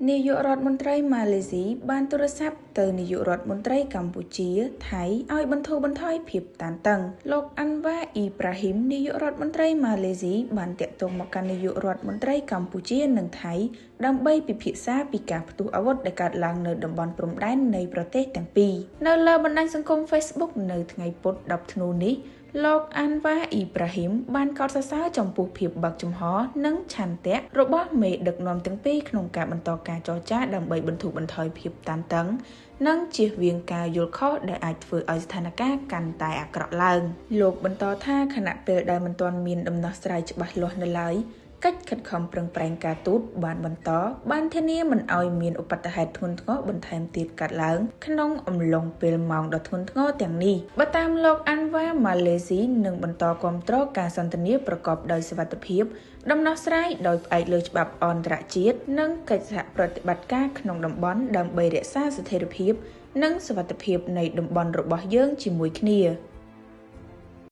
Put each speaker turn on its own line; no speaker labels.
នាយករដ្ឋមន្ត្រីម៉ាឡេស៊ីបានទូរស័ព្ទទៅនាយករដ្ឋមន្ត្រីកម្ពុជាថៃឲ្យបន្ធូរបន្ថយភាពតានតឹងលោកអាន់វ៉ាអ៊ីប្រាហ៊ីមនាយករដ្ឋមន្ត្រីម៉ាឡេស៊ីបានតាក់ទងមកកាន់នាយករដ្ឋមន្ត្រីកម្ពុជានិងថៃដើម្បីពិភាក្សាពីការផ្ទុះអាវុធដែលកើតឡើងនៅតំបន់ព្រំដែននៃប្រទេសទាំងពីរនៅលើបណ្ដាញសង្គម Facebook នៅថ្ងៃពុធ10ធ្នូនេះលោកអាន់វ៉ាអ៊ីប្រាហ៊ីមបានកោតសរសើរចំពោះភាពបើកចំហនិងឆន្ទៈរបស់មេដឹកនាំទាំងពីរក្នុងការបន្តការចរចាដើម្បីបន្ធូរបន្ថយភាពតានតឹងនិងជៀសវាងការយល់ខុសដែលអាចធ្វើឲ្យស្ថានភាពកាន់តែអាក្រក់ឡើងលោកបន្តថាខណៈពេលដែលមិនទាន់មានដំណោះស្រាយច្បាស់លាស់នៅឡើយកិច្ចខិតខំប្រឹងប្រែងការទូតបានធានាមិនឲ្យមានឧប្បត្តិហេតុធ្ងន់ធ្ងរបន្ថែមទៀតកើតឡើងក្នុងអំឡុងពេលម៉ោងដ៏ធ្ងន់ធ្ងរទាំងនេះបើតាមលោកអាន់វ៉ាម៉ាឡេស៊ីនឹងបន្តគាំទ្រការសន្ទនាប្រកបដោយសុវត្ថិភាពដំណោះស្រាយដោយផ្អែកលើច្បាប់អន្តរជាតិនិងកិច្ចសហប្រតិបត្តិការក្នុងតំបន់ដើម្បីរក្សាស្ថិរភាពនិងសុវត្ថិភាពនៃតំបន់របស់យើងជាមួយគ្នា